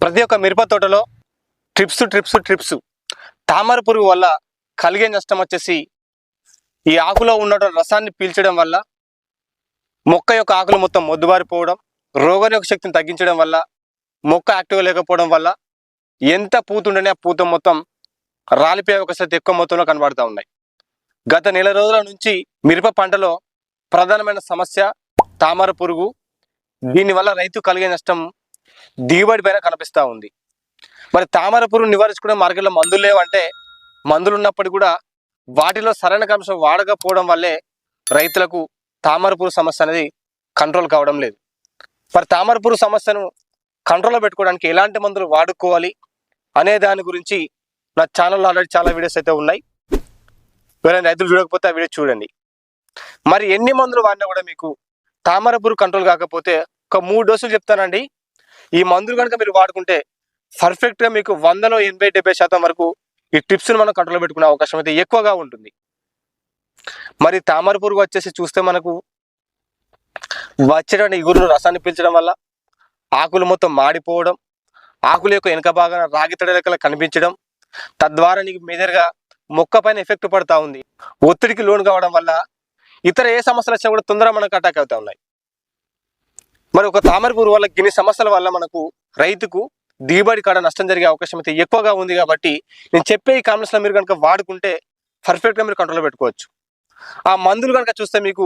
ప్రతి ఒక్క మిరప తోటలో ట్రిప్స్ తామర పురుగు వల్ల కలిగే నష్టం వచ్చేసి ఈ ఆకులో ఉన్నటువంటి రసాన్ని పీల్చడం వల్ల మొక్క యొక్క ఆకులు మొత్తం మొద్దుబారిపోవడం, రోగనిరోధక శక్తిని తగ్గించడం వల్ల, మొక్క యాక్టివ్గా లేకపోవడం వల్ల ఎంత పూత ఉండనే ఆ పూత మొత్తం రాలిపోయే అవకాశాలు ఎక్కువ మొత్తంలో కనబడుతూ ఉన్నాయి. గత నెల రోజుల నుంచి మిరప పంటలో ప్రధానమైన సమస్య తామర పురుగు. దీనివల్ల రైతు కలిగే నష్టం దిగుబడి పైన కనిపిస్తూ ఉంది. మరి తామర పురుగు నివారించుకునే మార్కెట్లో మందులు లేవంటే, మందులు ఉన్నప్పటికీ కూడా వాటిలో సరైన అంశం వాడకపోవడం వల్లే రైతులకు తామర పురుగు సమస్య అనేది కంట్రోల్ కావడం లేదు. మరి తామర పురుగు సమస్యను కంట్రోల్లో పెట్టుకోవడానికి ఎలాంటి మందులు వాడుకోవాలి అనే దాని గురించి నా ఛానల్లో ఆల్రెడీ చాలా వీడియోస్ అయితే ఉన్నాయి. ఎవరైనా రైతులు చూడకపోతే ఆ వీడియో చూడండి. మరి ఎన్ని మందులు వాడినా కూడా మీకు తామర పురుగు కంట్రోల్ కాకపోతే ఒక 3 డోసులు చెప్తానండి. ఈ మందులు కనుక మీరు వాడుకుంటే పర్ఫెక్ట్గా మీకు 100లో 80-70% వరకు ఈ టిప్స్ని మనం కంట్రోల్ పెట్టుకునే అవకాశం అయితే ఎక్కువగా ఉంటుంది. మరి తామర పురుగు వచ్చేసి చూస్తే మనకు వచ్చేటువంటి ఇగురు రసాన్ని పీల్చడం వల్ల ఆకులు మొత్తం మాడిపోవడం, ఆకుల యొక్క వెనుక భాగాన రాగి తడి లెక్కలు కనిపించడం, తద్వారా నీకు మేజర్గా మొక్క పైన ఎఫెక్ట్ పడుతూ ఉంది. ఒత్తిడికి లోను కావడం వల్ల ఇతర ఏ సమస్యలు వచ్చినా కూడా తొందరగా మనకు అటాక్ అవుతూ ఉన్నాయి. మరి ఒక తామర పురుగు వల్ల ఇన్ని సమస్యల వల్ల మనకు రైతుకు దిగుబడి కాడ నష్టం జరిగే అవకాశం అయితే ఎక్కువగా ఉంది. కాబట్టి నేను చెప్పే ఈ కాంబినేషన్లో మీరు కనుక వాడుకుంటే పర్ఫెక్ట్గా మీరు కంట్రోల్లో పెట్టుకోవచ్చు. ఆ మందులు కనుక చూస్తే మీకు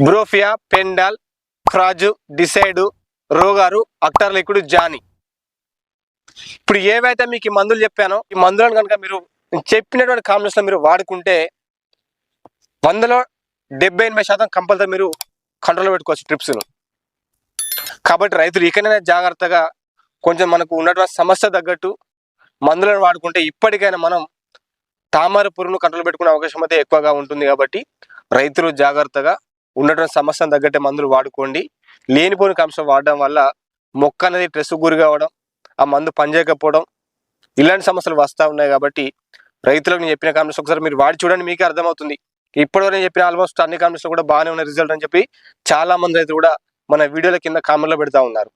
బ్రోఫియా, పెండాల్, క్రాజు, డిసైడ్, రోగారు, అక్టార్ లిక్విడ్, జానీ. ఇప్పుడు ఏవైతే మీకు ఈ మందులు చెప్పానో ఈ మందులను కనుక మీరు చెప్పినటువంటి కాంబినేషన్లో మీరు వాడుకుంటే 100లో 70-80% కంపల్సరీ మీరు కంట్రోల్లో పెట్టుకోవచ్చు ట్రిప్స్ను. కాబట్టి రైతులు ఇకనైనా జాగ్రత్తగా కొంచెం మనకు ఉన్నటువంటి సమస్య తగ్గట్టు మందులను వాడుకుంటే ఇప్పటికైనా మనం తామర పురుగును కంట్రోల్ పెట్టుకునే అవకాశం అయితే ఎక్కువగా ఉంటుంది. కాబట్టి రైతులు జాగ్రత్తగా ఉన్నటువంటి సమస్యను తగ్గట్టే మందులు వాడుకోండి. లేనిపోని అంశం వాడడం వల్ల మొక్క అనేది స్ట్రెస్ గురి కావడం, ఆ మందు పనిచేయకపోవడం, ఇలాంటి సమస్యలు వస్తూ ఉన్నాయి. కాబట్టి రైతులకు నేను చెప్పిన కాంబినేషన్ ఒకసారి మీరు వాడి చూడండి, మీకే అర్థమవుతుంది. ఇప్పటివరకు నేను చెప్పిన ఆల్మోస్ట్ అన్ని కాంబినేషన్ కూడా బాగానే ఉన్న రిజల్ట్ అని చెప్పి చాలా మంది రైతులు కూడా మన వీడియోల కింద కామెంట్లో పెడతా ఉన్నారు.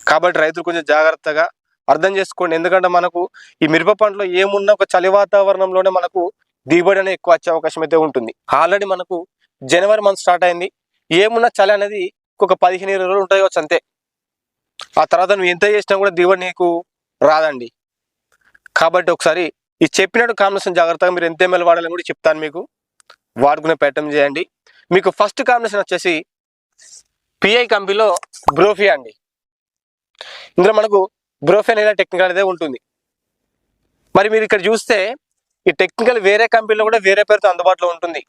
కాబట్టి రైతులు కొంచెం జాగ్రత్తగా అర్థం చేసుకోండి. ఎందుకంటే మనకు ఈ మిరప పంటలో ఏమున్నా ఒక చలి వాతావరణంలోనే మనకు దిగుబడి అనేది ఎక్కువ వచ్చే అవకాశం అయితే ఉంటుంది. ఆల్రెడీ మనకు జనవరి మంత్ స్టార్ట్ అయింది. ఏమున్నా చలి అనేది ఒక 15-20 రోజులు ఉంటాయి కావచ్చు అంతే. ఆ తర్వాత నువ్వు ఎంత చేసినా కూడా దిగుబడి నీకు రాదండి. కాబట్టి ఒకసారి ఈ చెప్పినట్టు కాంబినేషన్ జాగ్రత్తగా మీరు ఎంత ఎంఎల్ వాడాలని కూడా చెప్తాను, మీకు వాడుకునే ప్రయత్నం చేయండి. మీకు ఫస్ట్ కాంబినేషన్ వచ్చేసి పిఐ కంపెనీలో బ్రోఫియా అండి. ఇందులో మనకు బ్రోఫియా అనేది టెక్నికల్ అనేది ఉంటుంది. మరి మీరు ఇక్కడ చూస్తే ఈ టెక్నికల్ వేరే కంపెనీలో కూడా వేరే పేరుతో అందుబాటులో ఉంటుంది.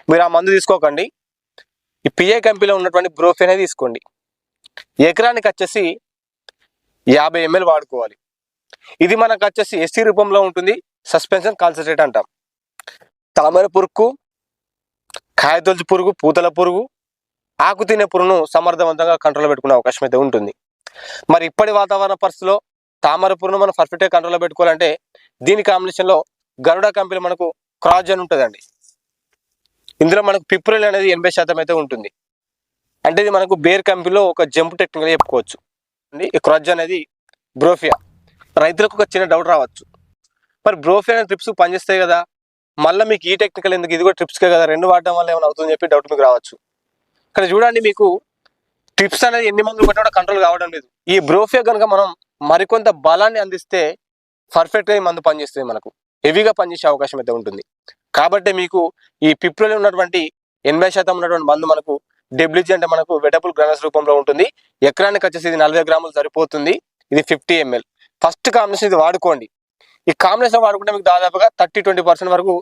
మీరు ఆ మందు తీసుకోకండి, ఈ పిఐ కంపెనీలో ఉన్నటువంటి బ్రోఫియా అనేది తీసుకోండి. ఎకరానికి వచ్చేసి 50 ml వాడుకోవాలి. ఇది మనకు వచ్చేసి ఎస్సీ రూపంలో ఉంటుంది, సస్పెన్షన్ కాన్సన్ట్రేట్ అంటాం. తామర పురుగు, కాయతొలుచు పురుగు, పూతల పురుగు, ఆకు తినే పురుగును సమర్థవంతంగా కంట్రోల్లో పెట్టుకునే అవకాశం అయితే ఉంటుంది. మరి ఇప్పటి వాతావరణ పరిస్థితుల్లో తామర పురుగును మనం పర్ఫెక్ట్గా కంట్రోల్లో పెట్టుకోవాలంటే దీని కాంబినేషన్లో గరుడ కంపెనీ మనకు క్రాజ్ అని ఉంటుందండి. ఇందులో మనకు పిప్రిల్ అనేది 80% అయితే ఉంటుంది. అంటే ఇది మనకు బేర్ కంపెనీలో ఒక జంప్ టెక్నికల్ చెప్పుకోవచ్చు. ఈ క్రాజ్ అనేది బ్రోఫియా. రైతులకు ఒక చిన్న డౌట్ రావచ్చు, మరి బ్రోఫియా అనేది ట్రిప్స్ పనిచేస్తాయి కదా, మళ్ళీ మీకు ఈ టెక్నికల్ ఎందుకు, ఇది కూడా ట్రిప్స్కే కదా, 2 వాడడం వల్ల ఏమైనా అవుతుందని చెప్పి డౌట్ మీకు రావచ్చు. ఇక్కడ చూడండి, మీకు ట్రిప్స్ అనేది ఎన్ని మందులు కొట్టినా కంట్రోల్ కావడం లేదు. ఈ బ్రోఫియా కనుక మనం మరికొంత బలాన్ని అందిస్తే పర్ఫెక్ట్గా ఈ మందు పనిచేస్తుంది, మనకు హెవీగా పనిచేసే అవకాశం అయితే ఉంటుంది. కాబట్టి మీకు ఈ పిప్రోలో ఉన్నటువంటి 80% ఉన్నటువంటి మందు మనకు డబ్ల్యూజీ అంటే మనకు వెటబుల్ గ్రానల్స్ రూపంలో ఉంటుంది. ఎకరానికి వచ్చేసి ఇది 40 గ్రాములు సరిపోతుంది. ఇది 50 ml. ఫస్ట్ కాంబినేషన్ ఇది వాడుకోండి. ఈ కాంబినేషన్ వాడుకుంటే మీకు దాదాపుగా 30-20% వరకు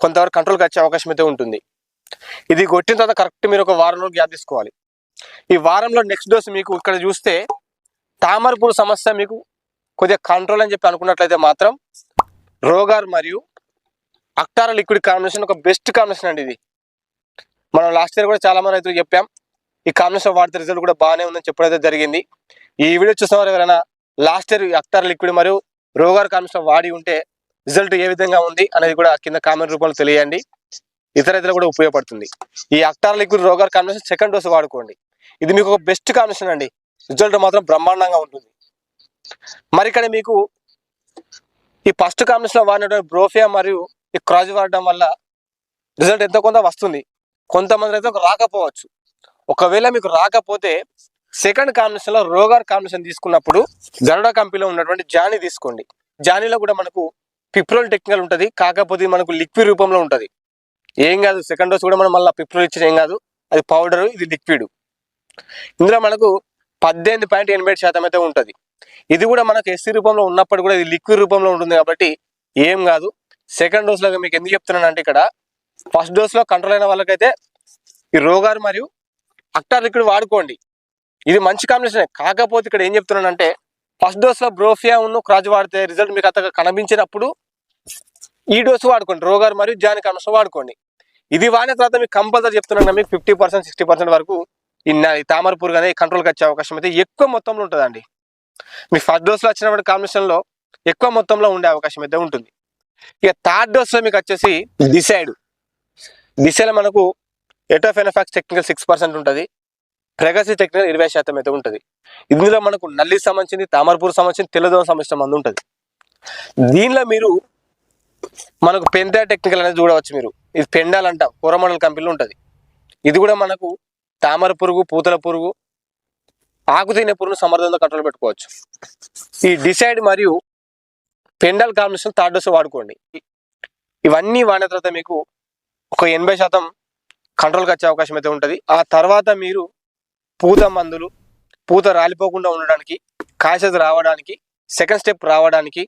కొంతవరకు కంట్రోల్కి వచ్చే అవకాశం అయితే ఉంటుంది. ఇది కొట్టిన తర్వాత కరెక్ట్ మీరు ఒక వారం రోజులు గ్యాప్ తీసుకోవాలి. ఈ వారంలో నెక్స్ట్ డోస్ మీకు ఇక్కడ చూస్తే తామర పురుగు సమస్య మీకు కొద్దిగా కంట్రోల్ అని చెప్పి అనుకున్నట్లయితే మాత్రం రోగార్ మరియు అక్టార్ లిక్విడ్ కాంబినేషన్ ఒక బెస్ట్ కాంబినేషన్ అండి. ఇది మనం లాస్ట్ ఇయర్ కూడా చాలా మంది రైతులు చెప్పాం, ఈ కాంబినేషన్ వాడితే రిజల్ట్ కూడా బాగానే ఉందని చెప్పడం జరిగింది. ఈ వీడియో చూసిన ఎవరైనా లాస్ట్ ఇయర్ అక్టార్ లిక్విడ్ మరియు రోగార్ కాంబినేషన్ వాడి ఉంటే రిజల్ట్ ఏ విధంగా ఉంది అనేది కూడా కింద కామెంట్ రూపంలో తెలియండి. ఇతర ఇతర కూడా ఉపయోగపడుతుంది. ఈ అక్టార్ liquid Rogor combination second dose వాడుకోండి. ఇది మీకు ఒక బెస్ట్ కాంబినేషన్ అండి. రిజల్ట్ మాత్రం బ్రహ్మాండంగా ఉంటుంది. మరి ఇక్కడ మీకు ఈ ఫస్ట్ కాంబినేషన్లో వాడినటువంటి బ్రోఫియా మరియు ఈ క్రాజ్ వాడడం వల్ల రిజల్ట్ ఎంతో కొంత వస్తుంది. కొంతమంది అయితే రాకపోవచ్చు. ఒకవేళ మీకు రాకపోతే సెకండ్ కాంబినేషన్లో రోగార్ కాంబినేషన్ తీసుకున్నప్పుడు గరుడ కంపెనీలో ఉన్నటువంటి జానీ తీసుకోండి. జానీలో కూడా మనకు పిప్రోల్ టెక్నికల్ ఉంటుంది, కాకపోతే మనకు లిక్విడ్ రూపంలో ఉంటుంది. ఏం కాదు, సెకండ్ డోస్ కూడా మనం మళ్ళీ పిప్రోల్ ఇచ్చిన ఏం కాదు, అది పౌడరు, ఇది లిక్విడ్. ఇందులో మనకు 18.87% అయితే ఉంటుంది. ఇది కూడా మనకు ఎస్సీ రూపంలో ఉన్నప్పుడు కూడా ఇది లిక్విడ్ రూపంలో ఉంటుంది కాబట్టి ఏం కాదు. సెకండ్ డోస్లో మీకు ఎందుకు చెప్తున్నానంటే ఇక్కడ ఫస్ట్ డోస్లో కంట్రోల్ అయిన వాళ్ళకైతే ఈ రోగార్ మరియు అక్టార్ లిక్విడ్ వాడుకోండి, ఇది మంచి కాంబినేషన్. కాకపోతే ఇక్కడ ఏం చెప్తున్నానంటే ఫస్ట్ డోస్లో బ్రోఫియా ఉన్న క్రాజ్ వాడితే రిజల్ట్ మీకు అంతగా కనిపించినప్పుడు ఈ డోసు వాడుకోండి, రోగార్ మరియు జానీ కాంబినేషన్ వాడుకోండి. ఇది వాడిన తర్వాత మీకు కంపల్సరీ చెప్తున్నాను, మీకు 50% 60% వరకు ఈ తామర పురుగు అనేది కంట్రోల్కి వచ్చే అవకాశం అయితే ఎక్కువ మొత్తంలో ఉంటుందండి. మీ ఫస్ట్ డోస్లో వచ్చినటువంటి కాంబినేషన్లో ఎక్కువ మొత్తంలో ఉండే అవకాశం అయితే ఉంటుంది. ఇక థర్డ్ డోస్లో మీకు వచ్చేసి డిసైడ్లో మనకు ఎటోఫెనోఫాక్స్ టెక్నికల్ 6% ఉంటుంది, ప్రెగసీ టెక్నికల్ 20% అయితే ఉంటుంది. ఇందులో మనకు నల్లి సంబంధించింది, తామరపూర్ సంబంధించింది, తెల్లదోమ సంబంధించిన మందు ఉంటుంది. దీనిలో మీరు మనకు పెంతా టెక్నికల్ అనేది చూడవచ్చు. మీరు ఇది పెండాల్ అంటాం, కోరమండల్ కంపెనీలో ఉంటుంది. ఇది కూడా మనకు తామర పురుగు, పూతల పురుగు, ఆకు తినే పురుగును సమర్థంగా కంట్రోల్ పెట్టుకోవచ్చు. ఈ డిసైడ్ మరియు పెండాల్ కాంబినేషన్ థర్డ్ డోస్ వాడుకోండి. ఇవన్నీ వాడిన తర్వాత మీకు ఒక 80% కంట్రోల్కి వచ్చే అవకాశం అయితే ఉంటుంది. ఆ తర్వాత మీరు పూత మందులు, పూత రాలిపోకుండా ఉండడానికి, కాసెస్ రావడానికి, సెకండ్ స్టెప్ రావడానికి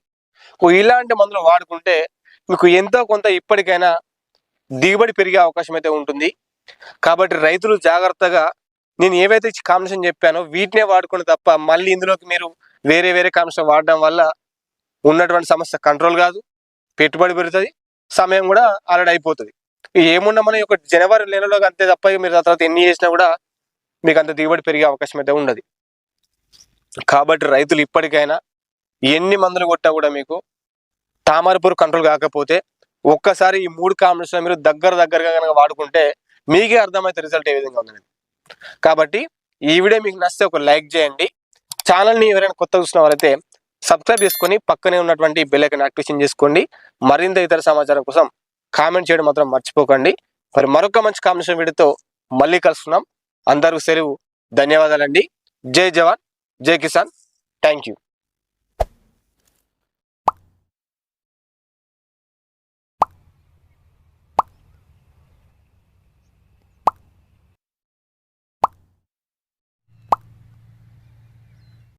ఇలాంటి మందులు వాడుకుంటే మీకు ఎంతో కొంత ఇప్పటికైనా దిగుబడి పెరిగే అవకాశం అయితే ఉంటుంది. కాబట్టి రైతులు జాగ్రత్తగా నేను ఏవైతే కాంబినేషన్ చెప్పానో వీటినే వాడుకుని తప్ప మళ్ళీ ఇందులోకి మీరు వేరే వేరే కాంబినేషన్ వాడడం వల్ల ఉన్నటువంటి సమస్య కంట్రోల్ కాదు, పెట్టుబడి పెరుగుతుంది, సమయం కూడా ఆల్రెడీ అయిపోతుంది. ఏమున్నా మనం ఒక జనవరి నెలలో అంతే తప్ప మీరు తర్వాత ఎన్ని చేసినా కూడా మీకు అంత దిగుబడి పెరిగే అవకాశం అయితే ఉండదు. కాబట్టి రైతులు ఇప్పటికైనా ఎన్ని మందులు కొట్టా కూడా మీకు తామరపురు కంట్రోల్ కాకపోతే ఒక్కసారి ఈ 3 కాంబినేషన్ మీరు దగ్గరగా కనుక వాడుకుంటే మీకే అర్థమైతే రిజల్ట్ ఏ విధంగా ఉందని. కాబట్టి ఈ వీడియో మీకు నచ్చితే ఒక లైక్ చేయండి. ఛానల్ని ఎవరైనా కొత్త చూసిన వారైతే సబ్స్క్రైబ్ చేసుకొని పక్కనే ఉన్నటువంటి బెల్ ఐకాన్ యాక్టివేషన్ చేసుకోండి. మరింత ఇతర సమాచారం కోసం కామెంట్ చేయడం మాత్రం మర్చిపోకండి. మరి మరొక మంచి కాంబినేషన్ వీడియోతో మళ్ళీ కలుసుకున్నాం. అందరూ సెలవు. ధన్యవాదాలండి. జై జవాన్, జై కిసాన్. Thank you.